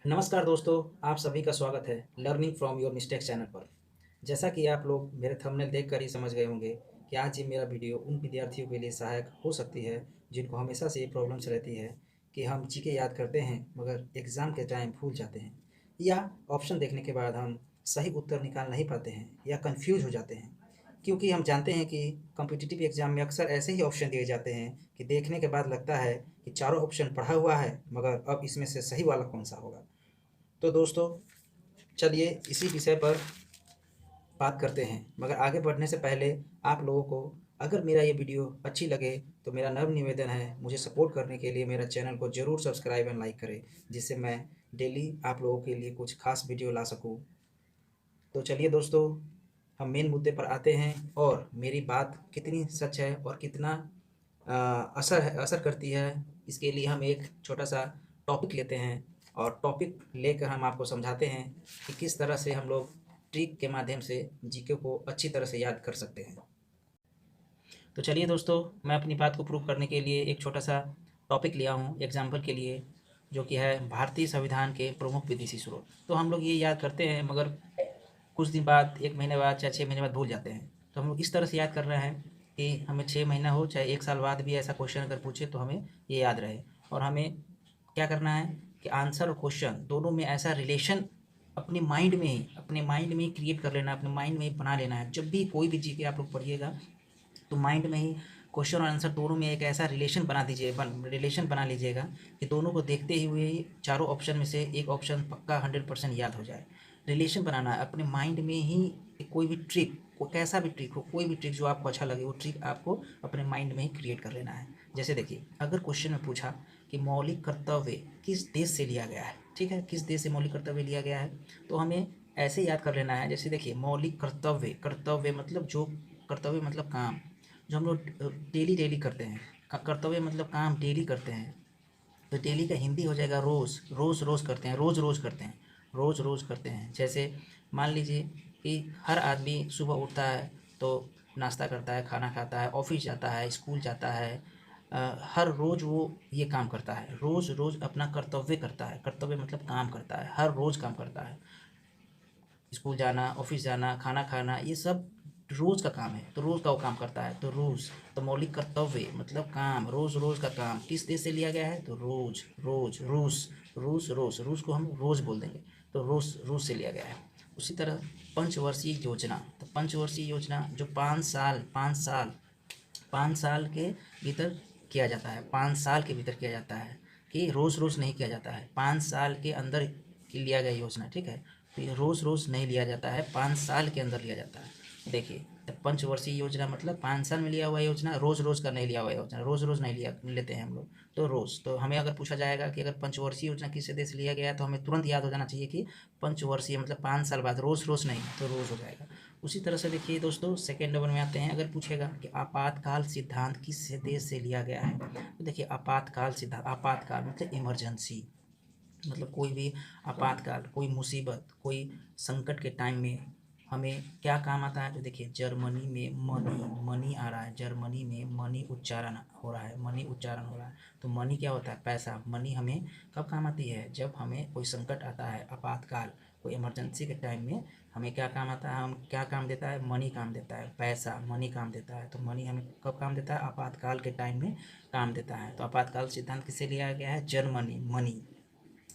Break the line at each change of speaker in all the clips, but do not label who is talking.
नमस्कार दोस्तों, आप सभी का स्वागत है learning from your mistakes channel पर। जैसा कि आप लोग मेरे थंबनेल देखकर ही समझ गए होंगे कि आज ये मेरा वीडियो उन विद्यार्थियों के लिए सहायक हो सकती है जिनको हमेशा से ये प्रॉब्लम्स रहती है कि हम चीज़ें याद करते हैं मगर एग्ज़ाम के टाइम भूल जाते हैं, या ऑप्शन देखने के बाद हम सही उत्तर निकाल नहीं पाते हैं या कन्फ्यूज़ हो जाते हैं। क्योंकि हम जानते हैं कि कॉम्पिटिटिव एग्ज़ाम में अक्सर ऐसे ही ऑप्शन दिए जाते हैं कि देखने के बाद लगता है कि चारों ऑप्शन पढ़ा हुआ है मगर अब इसमें से सही वाला कौन-सा होगा। तो दोस्तों, चलिए इसी विषय पर बात करते हैं। मगर आगे बढ़ने से पहले आप लोगों को अगर मेरा ये वीडियो अच्छी लगे तो मेरा नम्र निवेदन है, मुझे सपोर्ट करने के लिए मेरा चैनल को ज़रूर सब्सक्राइब एंड लाइक करें, जिससे मैं डेली आप लोगों के लिए कुछ खास वीडियो ला सकूं। तो चलिए दोस्तों, हम मेन मुद्दे पर आते हैं और मेरी बात कितनी सच है और कितना असर करती है, इसके लिए हम एक छोटा सा टॉपिक लेते हैं और टॉपिक लेकर हम आपको समझाते हैं कि किस तरह से हम लोग ट्रिक के माध्यम से जीके को अच्छी तरह से याद कर सकते हैं। तो चलिए दोस्तों, मैं अपनी बात को प्रूव करने के लिए एक छोटा सा टॉपिक लिया हूँ एग्जाम्पल के लिए, जो कि है भारतीय संविधान के प्रमुख विदेशी स्रोत। तो हम लोग ये याद करते हैं मगर कुछ दिन बाद, 1 महीने बाद, चाहे 6 महीने बाद भूल जाते हैं। तो हम लोग इस तरह से याद कर रहे हैं कि हमें 6 महीना हो चाहे 1 साल बाद भी ऐसा क्वेश्चन अगर पूछे तो हमें ये याद रहे। और हमें क्या करना है कि आंसर और क्वेश्चन दोनों में ऐसा रिलेशन अपने माइंड में ही क्रिएट कर लेना है, अपने माइंड में ही बना लेना है। जब भी कोई भी जीके आप लोग पढ़िएगा तो माइंड में ही क्वेश्चन और आंसर दोनों में एक ऐसा रिलेशन बना लीजिएगा कि दोनों को देखते हुए ही चारों ऑप्शन में से एक ऑप्शन पक्का 100% याद हो जाए। रिलेशन बनाना है अपने माइंड में ही। कोई भी ट्रिक, कैसा भी ट्रिक हो, कोई भी ट्रिक जो आपको अच्छा लगे वो ट्रिक आपको अपने माइंड में ही क्रिएट कर लेना है। जैसे देखिए, अगर क्वेश्चन में पूछा कि मौलिक कर्तव्य किस देश से लिया गया है, ठीक है, किस देश से मौलिक कर्तव्य लिया गया है, तो हमें ऐसे याद कर लेना है। जैसे देखिए, मौलिक कर्तव्य, कर्तव्य मतलब जो, कर्तव्य मतलब काम जो हम लोग डेली डेली करते हैं। कर्तव्य मतलब काम डेली करते हैं, तो डेली का हिंदी हो जाएगा रोज़। रोज़ रोज़ करते हैं, रोज़ रोज़ करते हैं, रोज़ रोज़ करते हैं। जैसे मान लीजिए कि हर आदमी सुबह उठता है तो नाश्ता करता है, खाना खाता है, ऑफिस जाता है, स्कूल जाता है। हर रोज़ वो ये काम करता है, रोज़ रोज़ अपना कर्तव्य करता है। कर्तव्य मतलब काम करता है, हर रोज़ काम करता है। स्कूल जाना, ऑफिस जाना, खाना खाना, ये सब रोज़ का काम है, तो रोज़ का वो काम करता है, तो रोज़। तो मौलिक कर्तव्य मतलब काम, रोज़ रोज़ का काम किस देश से लिया गया है, तो रोज़ रोज़ रूस। रूस, रोज़, रूस को हम रोज़ बोल देंगे, तो रूस, रूस से लिया गया है। उसी तरह पंचवर्षीय योजना, तो पंचवर्षीय योजना जो 5 साल के भीतर किया जाता है, 5 साल के भीतर किया जाता है, कि रोज़ रोज़ नहीं किया जाता है, 5 साल के अंदर लिया गया योजना, ठीक है। तो ये रोज़ रोज़ नहीं लिया जाता है, 5 साल के अंदर लिया जाता है। देखिए, तो पंचवर्षीय योजना मतलब 5 साल में लिया हुआ योजना, रोज़ रोज़ का नहीं लिया हुआ योजना, रोज़ रोज़ नहीं लिया लेते हैं हम लोग, तो रोज़। तो हमें अगर पूछा जाएगा कि अगर पंचवर्षीय योजना किस देश से लिया गया है, तो हमें तुरंत याद हो जाना चाहिए कि पंचवर्षीय मतलब 5 साल बाद, रोज़ रोज़ नहीं, तो रोज़ हो जाएगा। उसी तरह से देखिए दोस्तों, सेकेंड नंबर में आते हैं। अगर पूछेगा कि आपातकाल सिद्धांत किस देश से लिया गया है, तो देखिए आपातकाल सिद्धांत, आपातकाल मतलब इमरजेंसी, मतलब कोई भी आपातकाल, कोई मुसीबत, कोई संकट के टाइम में हमें क्या काम आता है। तो देखिए, जर्मनी में मनी, मनी आ रहा है, जर्मनी में मनी उच्चारण हो रहा है, मनी उच्चारण हो रहा है, तो मनी क्या होता है, पैसा। मनी हमें कब काम आती है, जब हमें कोई संकट आता है, आपातकाल, कोई इमरजेंसी के टाइम में हमें क्या काम आता है, हम क्या काम देता है, मनी काम देता है, पैसा, मनी काम देता है। तो मनी हमें कब काम देता है, आपातकाल के टाइम में काम देता है। तो आपातकाल सिद्धांत किससे लिया गया है, जर्मनी, मनी,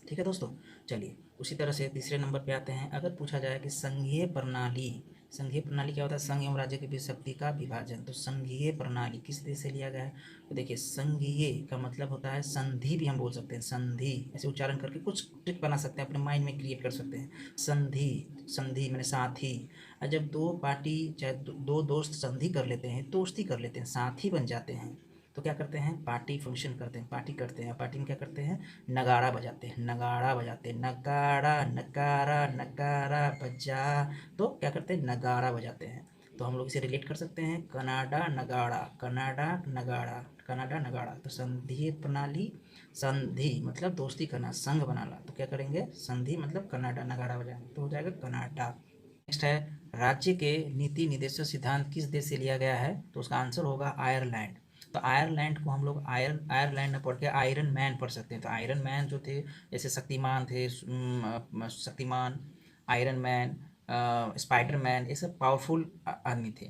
ठीक है दोस्तों। चलिए, उसी तरह से तीसरे नंबर पे आते हैं। अगर पूछा जाए कि संघीय प्रणाली, संघीय प्रणाली क्या होता है, संघ एवं राज्य के बीच शक्ति का विभाजन, तो संघीय प्रणाली किस देश से लिया गया है, तो देखिए संघीय का मतलब होता है संधि, भी हम बोल सकते हैं, संधि। ऐसे उच्चारण करके कुछ ट्रिक बना सकते हैं, अपने माइंड में क्रिएट कर सकते हैं। संधि, संधि मैंने साथी। और जब दो पार्टी चाहे दो दोस्त संधि कर लेते हैं, दोस्ती कर लेते हैं, साथी बन जाते हैं, तो क्या करते हैं, पार्टी फंक्शन करते हैं, पार्टी करते हैं। पार्टी में क्या करते हैं, नगाड़ा बजाते हैं, नगाड़ा बजाते हैं, नगाड़ा नगाड़ा नगाड़ा बजा, तो क्या करते हैं, नगाड़ा बजाते हैं। तो हम लोग इसे रिलेट कर सकते हैं, कनाडा नगाड़ा, कनाडा नगाड़ा, कनाडा नगाड़ा। तो संधि प्रणाली, संधि मतलब दोस्ती करना, संघ बनाना, तो क्या करेंगे, संधि मतलब कनाडा नगाड़ा बजाएंगे, तो हो जाएगा कनाडा। नेक्स्ट है, राज्य के नीति निर्देशक सिद्धांत किस देश से लिया गया है, तो उसका आंसर होगा आयरलैंड। तो आयरलैंड को हम लोग आयरलैंड न पढ़ के आयरन मैन पढ़ सकते हैं। तो आयरन मैन जो थे, जैसे शक्तिमान थे, Shaktimaan, iron man, spider man, ये सब पावरफुल आदमी थे,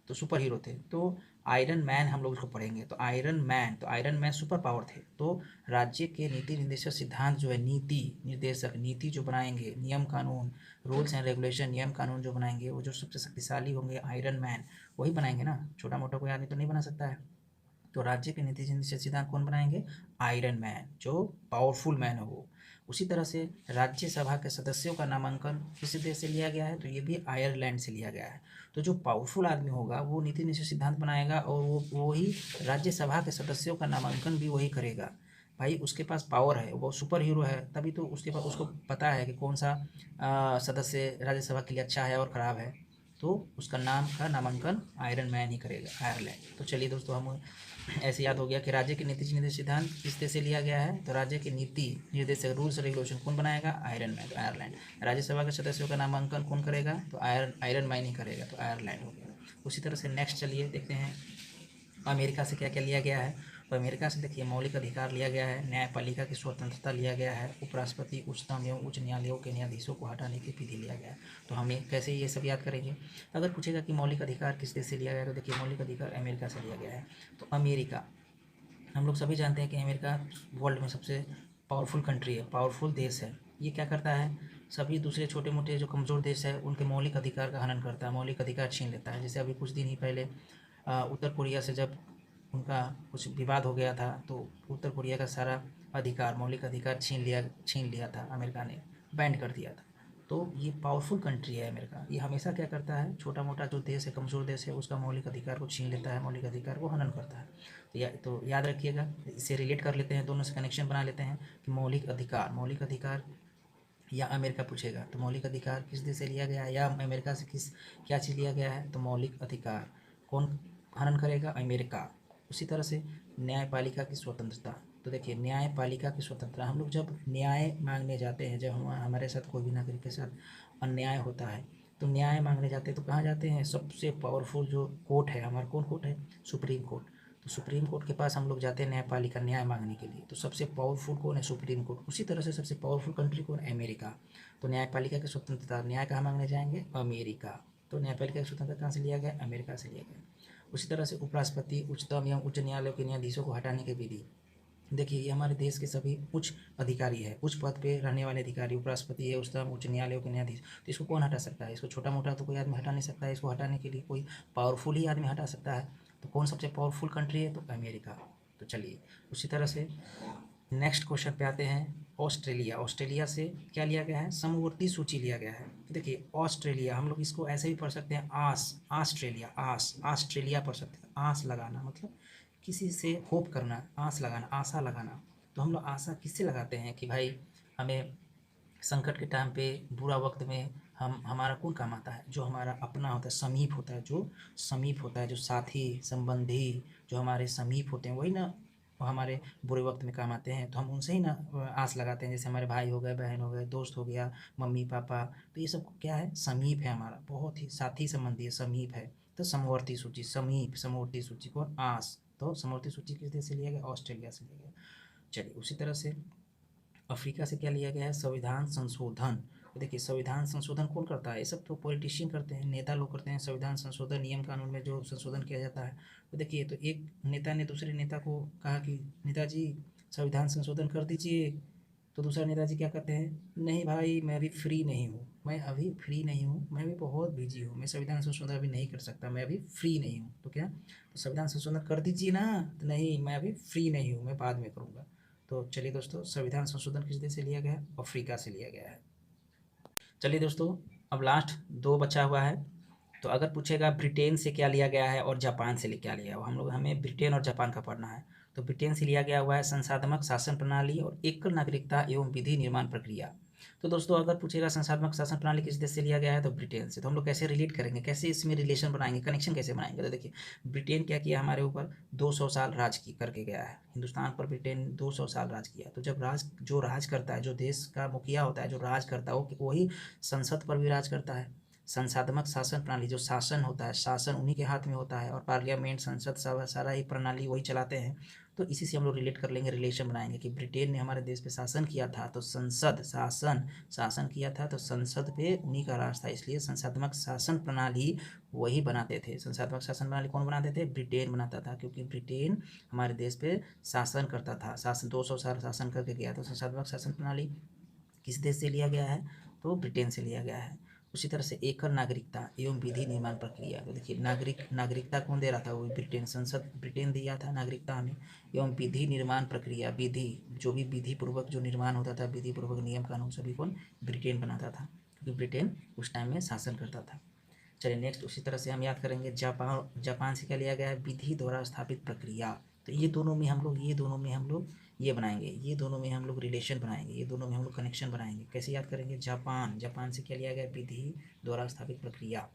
तो सुपर हीरो थे। तो आयरन मैन हम लोग उसको पढ़ेंगे। तो आयरन मैन सुपर पावर थे। तो राज्य के नीति निर्देशक सिद्धांत जो है, नीति निर्देशक, नीति जो बनाएंगे, नियम कानून, रूल्स एंड रेगुलेशन, नियम कानून जो बनाएंगे, वो जो सबसे शक्तिशाली होंगे आयरन मैन, वही बनाएंगे ना। छोटा मोटा कोई आदमी तो नहीं बना सकता है। तो राज्य के नीति निर्देशक सिद्धांत कौन बनाएंगे? आयरन मैन, जो पावरफुल मैन हो वो। उसी तरह से राज्यसभा के सदस्यों का नामांकन किस देश से लिया गया है? तो ये भी आयरलैंड से लिया गया है। तो जो पावरफुल आदमी होगा वो नीति निश्चय सिद्धांत बनाएगा, और वो ही राज्यसभा के सदस्यों का नामांकन भी वही करेगा। भाई उसके पास पावर है, वो सुपर हीरो है, तभी तो उसके पास, उसको पता है कि कौन सा सदस्य राज्यसभा के लिए अच्छा है और ख़राब है। तो उसका नाम का नामांकन आयरन मैन ही करेगा, आयरलैंड। तो चलिए दोस्तों, हम ऐसे याद हो गया कि राज्य के नीति निर्देश सिद्धांत किस देश से लिया गया है? तो राज्य के नीति निर्देशक, रूल्स रेगुलेशन कौन बनाएगा? आयरन मैन, तो आयरलैंड। राज्यसभा के सदस्यों का नामांकन कौन करेगा? तो आयरन मैन ही करेगा, तो आयरलैंड हो गया। उसी तरह से नेक्स्ट चलिए देखते हैं अमेरिका से क्या क्या लिया गया है। तो अमेरिका से देखिए, मौलिक अधिकार लिया गया है, न्यायपालिका की स्वतंत्रता लिया गया है, उपराष्ट्रपति, उच्चतम एवं उच्च न्यायालयों के न्यायाधीशों को हटाने की विधि लिया गया है। तो हमें कैसे ये सब याद करेंगे? अगर पूछेगा कि मौलिक अधिकार किस देश से लिया गया है, तो देखिए मौलिक अधिकार अमेरिका से लिया गया है। तो अमेरिका, हम लोग सभी जानते हैं कि अमेरिका वर्ल्ड में सबसे पावरफुल कंट्री है, पावरफुल देश है। ये क्या करता है? सभी दूसरे छोटे मोटे जो कमज़ोर देश है उनके मौलिक अधिकार का हनन करता है, मौलिक अधिकार छीन लेता है। जैसे अभी कुछ दिन ही पहले उत्तर कोरिया से जब उनका कुछ विवाद हो गया था, तो उत्तर कोरिया का सारा अधिकार, मौलिक अधिकार छीन लिया था अमेरिका ने, बैंड कर दिया था। तो ये पावरफुल कंट्री है अमेरिका। ये हमेशा क्या करता है? छोटा मोटा जो देश है, कमज़ोर देश है, उसका मौलिक अधिकार को छीन लेता है, मौलिक अधिकार को हनन करता है। तो याद रखिएगा, इससे रिलेट कर लेते हैं, दोनों से कनेक्शन बना लेते हैं कि मौलिक अधिकार या अमेरिका पूछेगा तो मौलिक अधिकार किस देश से लिया गया है, या अमेरिका से क्या चीज़ लिया गया है? तो मौलिक अधिकार कौन हनन करेगा? अमेरिका। उसी तरह से न्यायपालिका की स्वतंत्रता। तो देखिए, न्यायपालिका की स्वतंत्रता, हम लोग जब न्याय मांगने जाते हैं, जब हमारे साथ कोई भी नागरिक के साथ अन्याय होता है, तो न्याय मांगने जाते हैं तो कहाँ जाते हैं? सबसे पावरफुल जो कोर्ट है हमारा, कौन कोर्ट है? Supreme court. तो सुप्रीम कोर्ट के पास हम लोग जाते हैं न्यायपालिका, न्याय मांगने के लिए। तो सबसे पावरफुल कौन है? Supreme court. उसी तरह से सबसे पावरफुल कंट्री कौन है? अमेरिका। तो न्यायपालिका की स्वतंत्रता, न्याय कहाँ मांगने जाएंगे? अमेरिका। तो न्यायपालिका की स्वतंत्रता कहाँ से लिया गया? अमेरिका से लिया गया। उसी तरह से उपराष्ट्रपति, उच्चतम एवं उच्च न्यायालय के न्यायाधीशों को हटाने की विधि। देखिए, ये हमारे देश के सभी उच्च अधिकारी है, उच्च पद पे रहने वाले अधिकारी, उपराष्ट्रपति है, उच्चतम उच्च न्यायालयों के न्यायाधीश। तो इसको कौन हटा सकता है? इसको छोटा मोटा तो कोई आदमी हटा नहीं सकता है। इसको हटाने के लिए कोई पावरफुल ही आदमी हटा सकता है। तो कौन सबसे पावरफुल कंट्री है? तो अमेरिका। तो चलिए, उसी तरह से नेक्स्ट क्वेश्चन पे आते हैं। ऑस्ट्रेलिया, ऑस्ट्रेलिया से क्या लिया गया है? समवर्ती सूची लिया गया है। देखिए, ऑस्ट्रेलिया, हम लोग इसको ऐसे भी पढ़ सकते हैं, ऑस्ट्रेलिया, ऑस्ट्रेलिया पढ़ सकते हैं। आस लगाना मतलब किसी से होप करना, आस लगाना, आशा लगाना। तो हम लोग आशा किससे लगाते हैं कि भाई हमें संकट के टाइम पे, बुरा वक्त में हमारा कौन काम आता है? जो हमारा अपना होता है, समीप होता है, जो समीप होता है, जो साथी संबंधी जो हमारे समीप होते हैं, वही ना हमारे बुरे वक्त में काम आते हैं। तो हम उनसे ही ना आस लगाते हैं। जैसे हमारे भाई हो गए, बहन हो गए, दोस्त हो गया, मम्मी पापा। तो ये सब क्या है? समीप है हमारा, बहुत ही साथी संबंधी है, समीप है। तो समवर्ती सूची, समीप, समवर्ती सूची को आस। तो समवर्ती सूची किस देश से लिया गया? ऑस्ट्रेलिया से लिया गया। चलिए, उसी तरह से अफ्रीका से क्या लिया गया है? संविधान संशोधन। तो देखिए, संविधान संशोधन कौन करता है? ये सब तो पॉलिटिशियन करते हैं, नेता लोग करते हैं। संविधान संशोधन, नियम कानून में जो संशोधन किया जाता है। तो देखिए, तो एक नेता ने दूसरे नेता को कहा कि नेताजी संविधान संशोधन कर दीजिए। तो दूसरा नेताजी क्या कहते हैं? नहीं भाई, मैं अभी फ्री नहीं हूँ, मैं अभी फ्री नहीं हूँ, मैं अभी बहुत बिजी हूँ, मैं संविधान संशोधन अभी नहीं कर सकता, मैं अभी फ्री नहीं हूँ। तो क्या? तो संविधान संशोधन कर दीजिए ना। तो नहीं, मैं अभी फ्री नहीं हूँ, मैं बाद में करूँगा। तो चलिए दोस्तों, संविधान संशोधन किस देश से लिया गया है? अफ्रीका से लिया गया है। चलिए दोस्तों, अब लास्ट दो बचा हुआ है। तो अगर पूछेगा ब्रिटेन से क्या लिया गया है और जापान से क्या लिया हुआ, हमें ब्रिटेन और जापान का पढ़ना है। तो ब्रिटेन से लिया गया हुआ है संसाधनात्मक शासन प्रणाली और एकल नागरिकता एवं विधि निर्माण प्रक्रिया। तो दोस्तों, अगर पूछेगा संसाधनात्मक शासन प्रणाली किस देश से लिया गया है, तो ब्रिटेन से। तो हम लोग कैसे रिलेट करेंगे, कैसे इसमें रिलेशन बनाएंगे, कनेक्शन कैसे बनाएंगे? तो देखिए, ब्रिटेन क्या किया हमारे ऊपर? 200 साल राज की करके गया है हिंदुस्तान पर। ब्रिटेन 200 साल राज किया। तो जब जो राज करता है, जो देश का मुखिया होता है, जो राज करता है, वो वही संसद पर भी राज करता है। संसाधनात्मक शासन प्रणाली, जो शासन होता है, शासन उन्हीं के हाथ में होता है, और पार्लियामेंट, संसद, सब सारा ही प्रणाली वही चलाते हैं। तो इसी से हम लोग रिलेट कर लेंगे, रिलेशन बनाएंगे कि ब्रिटेन ने हमारे देश पे शासन किया था, तो संसद शासन किया था, तो संसद पे उन्हीं का राज था, इसलिए संसाधनात्मक शासन प्रणाली वही बनाते थे। संसाधनात्मक शासन प्रणाली कौन बनाते थे? ब्रिटेन बनाता था, क्योंकि ब्रिटेन हमारे देश पे शासन करता था, 200 साल शासन करके गया। तो संसाधनात्मक शासन प्रणाली किस देश से लिया गया है? तो ब्रिटेन से लिया गया है। उसी तरह से एकल नागरिकता एवं विधि निर्माण प्रक्रिया, तो देखिए नागरिकता कौन दे रहा था? वो ब्रिटेन, संसद ब्रिटेन दिया था नागरिकता हमें। एवं विधि निर्माण प्रक्रिया, विधि जो भी विधि पूर्वक जो निर्माण होता था, विधि पूर्वक नियम कानून सभी कौन? ब्रिटेन बनाता था, क्योंकि ब्रिटेन उस टाइम में शासन करता था। चलिए नेक्स्ट, उसी तरह से हम याद करेंगे जापान से क्या लिया गया है? विधि द्वारा स्थापित प्रक्रिया। तो ये दोनों में हम लोग ये बनाएंगे, ये दोनों में हम लोग रिलेशन बनाएंगे, ये दोनों में हम लोग कनेक्शन बनाएंगे। कैसे याद करेंगे? जापान से क्या लिया गया? विधि द्वारा स्थापित प्रक्रिया।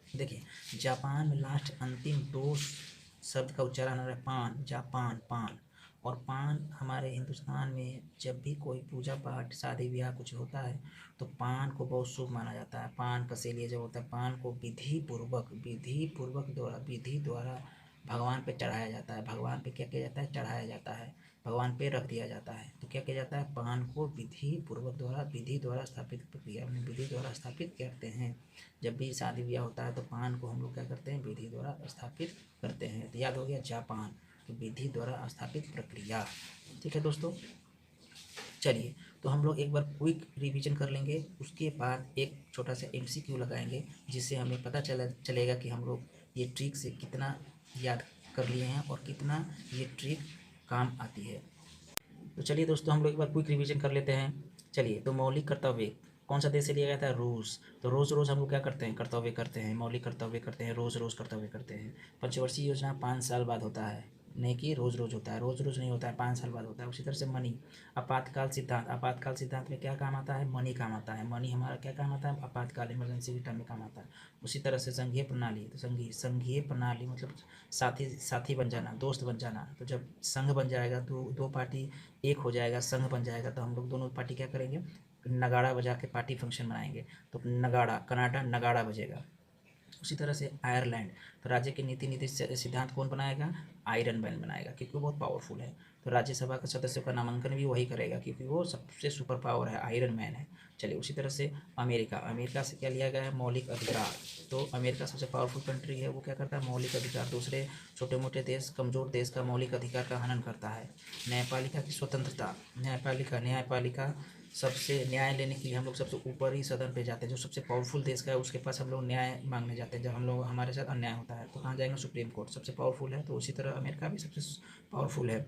देखिए जापान में लास्ट अंतिम दो शब्द का उच्चारण हो रहा है पान, जापान, पान। और पान हमारे हिंदुस्तान में जब भी कोई पूजा पाठ, शादी ब्याह कुछ होता है, तो पान को बहुत शुभ माना जाता है। पान कसेलिया जब होता है, पान को विधि द्वारा भगवान पे चढ़ाया जाता है। भगवान पे क्या किया जाता है? चढ़ाया जाता है, भगवान पे रख दिया जाता है। तो क्या किया जाता है? पान को विधि द्वारा स्थापित प्रक्रिया में विधि द्वारा स्थापित करते हैं। जब भी शादी ब्याह होता है तो पान को हम लोग क्या करते हैं? विधि द्वारा स्थापित करते हैं। तो याद हो गया जापान, तो विधि द्वारा स्थापित प्रक्रिया। ठीक है दोस्तों, चलिए तो हम लोग एक बार क्विक रिवीजन कर लेंगे, उसके बाद एक छोटा सा MCQ लगाएंगे, जिससे हमें पता चलेगा कि हम लोग ये ट्रिक से कितना याद कर लिए हैं और कितना ये ट्रिक काम आती है। तो चलिए दोस्तों हम लोग एक बार क्विक रिवीजन कर लेते हैं। चलिए, तो मौलिक कर्तव्य कौन सा देश से लिया गया था? रूस। तो रोज़ हम लोग क्या करते हैं? कर्तव्य करते हैं, मौलिक कर्तव्य करते हैं, रोज़ कर्तव्य करते हैं। पंचवर्षीय योजना 5 साल बाद होता है, नहीं कि रोज़ होता है, रोज़ नहीं होता है, 5 साल बाद होता है। उसी तरह से मनी, आपातकाल सिद्धांत में क्या काम आता है? मनी काम आता है। मनी हमारा क्या काम आता है? आपातकाल, इमरजेंसी के टाइम में काम आता है। उसी तरह से संघीय प्रणाली, तो संघीय प्रणाली मतलब साथी बन जाना, दोस्त बन जाना। तो जब संघ बन जाएगा, दो पार्टी एक हो जाएगा, संघ बन जाएगा, तो हम लोग दोनों पार्टी क्या करेंगे? नगाड़ा बजा के पार्टी फंक्शन मनाएंगे। तो कनाडा नगाड़ा बजेगा। उसी तरह से आयरलैंड, तो राज्य के नीति सिद्धांत कौन बनाएगा? आयरन मैन बनाएगा, क्योंकि वो बहुत पावरफुल है। तो राज्यसभा के सदस्यों का नामांकन भी वही करेगा, क्योंकि वो सबसे सुपर पावर है, आयरन मैन है। चलिए उसी तरह से अमेरिका से क्या लिया गया है? मौलिक अधिकार। तो अमेरिका सबसे पावरफुल कंट्री है, वो क्या करता है? मौलिक अधिकार, दूसरे छोटे मोटे देश, कमज़ोर देश का मौलिक अधिकार का हनन करता है। न्यायपालिका की स्वतंत्रता, न्यायपालिका सबसे न्याय लेने के लिए हम लोग सबसे ऊपर ही सदन पे जाते हैं। जो सबसे पावरफुल देश का है उसके पास हम लोग न्याय मांगने जाते हैं, जब हम लोग हमारे साथ अन्याय होता है तो कहाँ जाएंगे? सुप्रीम कोर्ट, सबसे पावरफुल है। तो उसी तरह अमेरिका भी सबसे पावरफुल है।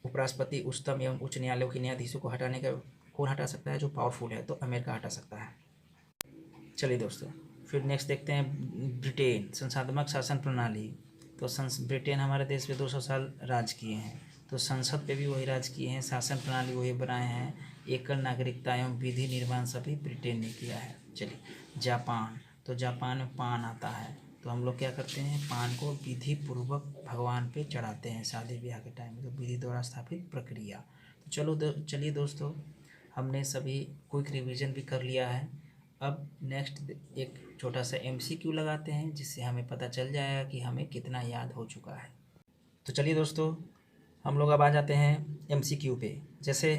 उपराष्ट्रपति, उच्चतम एवं उच्च न्यायालयों के न्यायाधीशों को हटाने का कौन हटा सकता है? जो पावरफुल है, तो अमेरिका हटा सकता है। चलिए दोस्तों, फिर नेक्स्ट देखते हैं ब्रिटेन, संसाधनात्मक शासन प्रणाली। तो ब्रिटेन हमारे देश पे 200 साल राज किए हैं, तो संसद पे भी वही राज किए हैं, शासन प्रणाली वही बनाए हैं, एकल नागरिकता एवं विधि निर्माण सभी ब्रिटेन ने किया है। चलिए जापान, तो जापान में पान आता है, तो हम लोग क्या करते हैं? पान को विधि पूर्वक भगवान पे चढ़ाते हैं शादी ब्याह के टाइम में, तो विधि द्वारा स्थापित प्रक्रिया। तो चलिए दोस्तों, हमने सभी क्विक रिवीजन भी कर लिया है। अब नेक्स्ट एक छोटा सा MCQ लगाते हैं, जिससे हमें पता चल जाएगा कि हमें कितना याद हो चुका है। तो चलिए दोस्तों, हम लोग अब आ जाते हैं MCQ पे। जैसे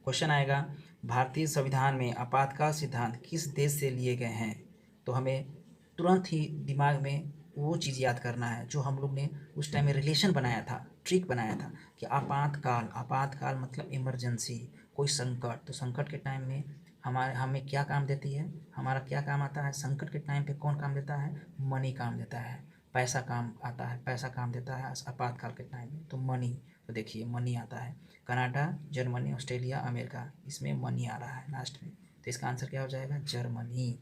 क्वेश्चन आएगा, भारतीय संविधान में आपातकाल सिद्धांत किस देश से लिए गए हैं? तो हमें तुरंत ही दिमाग में वो चीज़ याद करना है जो हम लोग ने उस टाइम में रिलेशन बनाया था, ट्रिक बनाया था कि आपातकाल मतलब इमरजेंसी, कोई संकट। तो संकट के टाइम में हमें क्या काम देती है? हमारा क्या काम आता है? संकट के टाइम पे कौन काम देता है? मनी काम देता है, पैसा काम आता है, पैसा काम देता है आपातकाल के टाइम में, तो मनी। तो देखिए मनी आता है, कनाडा, जर्मनी, ऑस्ट्रेलिया, अमेरिका, इसमें मनी आ रहा है लास्ट में, तो इसका आंसर क्या हो जाएगा? जर्मनी।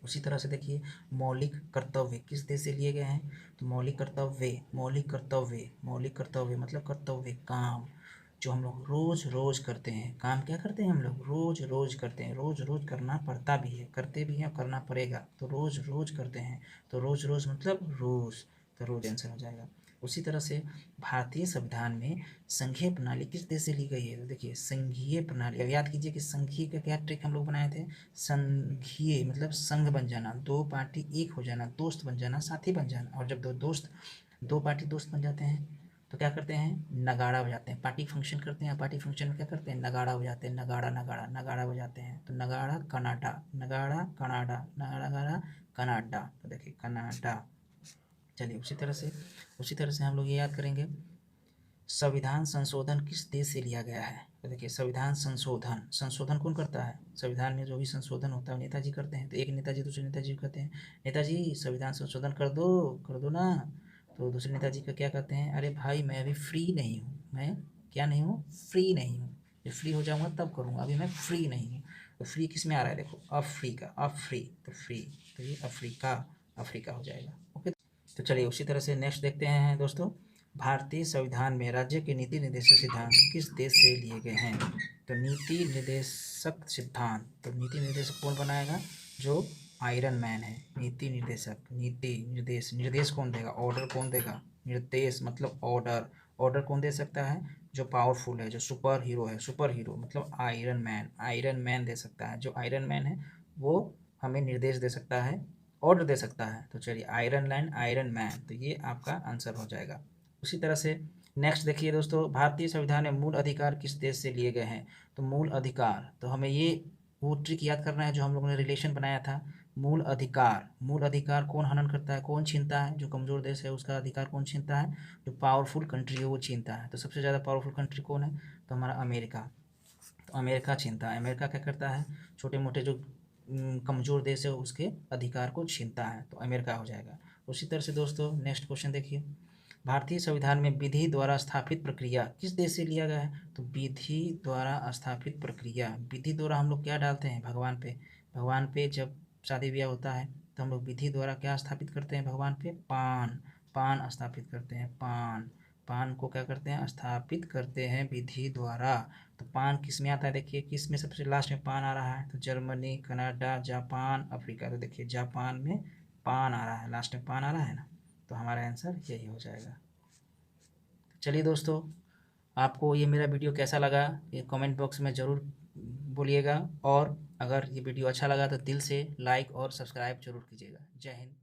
उसी तरह से देखिए मौलिक कर्तव्य किस देश से लिए गए हैं? तो मौलिक कर्तव्य मतलब कर्तव्य, काम जो हम लोग रोज़ रोज़ करते हैं। काम क्या करते हैं? हम लोग रोज़ रोज़ करते हैं, रोज़ रोज़ करना पड़ता भी है, करते भी हैं, करना पड़ेगा, तो रोज़ रोज़ करते हैं। तो रोज़ रोज़ मतलब रोज़, तो रोज़ आंसर हो जाएगा। उसी तरह से भारतीय संविधान में संघीय प्रणाली किस देश से ली गई है? तो देखिए संघीय प्रणाली, अब याद कीजिए कि संघीय का क्या ट्रिक हम लोग बनाए थे। संघीय मतलब संघ बन जाना, दो पार्टी एक हो जाना, दोस्त बन जाना, साथी बन जाना। और जब दो पार्टी दोस्त बन जाते हैं तो क्या करते हैं, नगाड़ा बजाते हैं। पार्टी फंक्शन करते हैं, पार्टी फंक्शन में क्या करते हैं, नगाड़ा बजाते हैं। नगाड़ा नगाड़ा नगाड़ा बजाते हैं। तो नगाड़ा कनाडा, नगाड़ा कनाडा, नगाड़ा कनाडा। तो देखिए कनाडा। चलिए उसी तरह से हम लोग ये याद करेंगे, संविधान संशोधन किस देश से लिया गया है? तो देखिए संविधान संशोधन कौन करता है? संविधान में जो भी संशोधन होता है नेताजी करते हैं। तो एक नेताजी दूसरे नेताजी को कहते हैं, नेताजी संविधान संशोधन कर दो ना। तो दूसरे नेताजी का क्या कहते हैं, अरे भाई मैं अभी फ्री नहीं हूँ, मैं क्या नहीं हूँ, फ्री नहीं हूँ, जब फ्री हो जाऊँगा तब करूँगा, अभी मैं फ्री नहीं हूँ। तो फ्री किस में आ रहा है, देखो अफ्रीका, फ्री, तो फ्री, तो ये अफ्रीका हो जाएगा। ओके, तो चलिए उसी तरह से नेक्स्ट देखते हैं दोस्तों, भारतीय संविधान में राज्य के नीति निर्देशक सिद्धांत किस देश से लिए गए हैं? तो नीति निर्देशक सिद्धांत, तो नीति निर्देशक कौन बनाएगा, जो आयरन मैन है। नीति निर्देशक, नीति निर्देश कौन देगा, ऑर्डर कौन देगा, निर्देश मतलब ऑर्डर कौन दे सकता है, जो पावरफुल है, जो सुपर हीरो है, सुपर हीरो मतलब आयरन मैन दे सकता है। जो आयरन मैन है वो हमें निर्देश दे सकता है, ऑर्डर दे सकता है। तो चलिए आयरन मैन, तो ये आपका आंसर हो जाएगा। उसी तरह से नेक्स्ट देखिए दोस्तों, भारतीय संविधान में मूल अधिकार किस देश से लिए गए हैं? तो मूल अधिकार, तो हमें ये वो ट्रिक याद करना है जो हम लोगों ने रिलेशन बनाया था। मूल अधिकार कौन हनन करता है, कौन छीनता है? जो कमज़ोर देश है उसका अधिकार कौन छीनता है? जो पावरफुल कंट्री है वो छीनता है। तो सबसे ज़्यादा पावरफुल कंट्री कौन है? तो हमारा अमेरिका। तो अमेरिका छीनता है। अमेरिका क्या करता है, छोटे मोटे जो कमज़ोर देश है उसके अधिकार को छीनता है। तो अमेरिका हो जाएगा। उसी तरह से दोस्तों नेक्स्ट क्वेश्चन देखिए, भारतीय संविधान में विधि द्वारा स्थापित प्रक्रिया किस देश से लिया गया है? तो विधि द्वारा स्थापित प्रक्रिया, विधि द्वारा हम लोग क्या डालते हैं, भगवान पे जब शादी ब्याह होता है तो हम लोग विधि द्वारा क्या स्थापित करते हैं, भगवान पे पान स्थापित करते हैं। पान को क्या करते हैं, स्थापित करते हैं विधि द्वारा। तो पान किस में आता है, देखिए किस में सबसे लास्ट में पान आ रहा है, तो जर्मनी, कनाडा, जापान, अफ्रीका। तो देखिए जापान में पान आ रहा है, लास्ट में पान आ रहा है ना, तो हमारा आंसर यही हो जाएगा। चलिए दोस्तों, आपको ये मेरा वीडियो कैसा लगा ये कमेंट बॉक्स में ज़रूर बोलिएगा, और अगर ये वीडियो अच्छा लगा तो दिल से लाइक और सब्सक्राइब जरूर कीजिएगा। जय हिंद।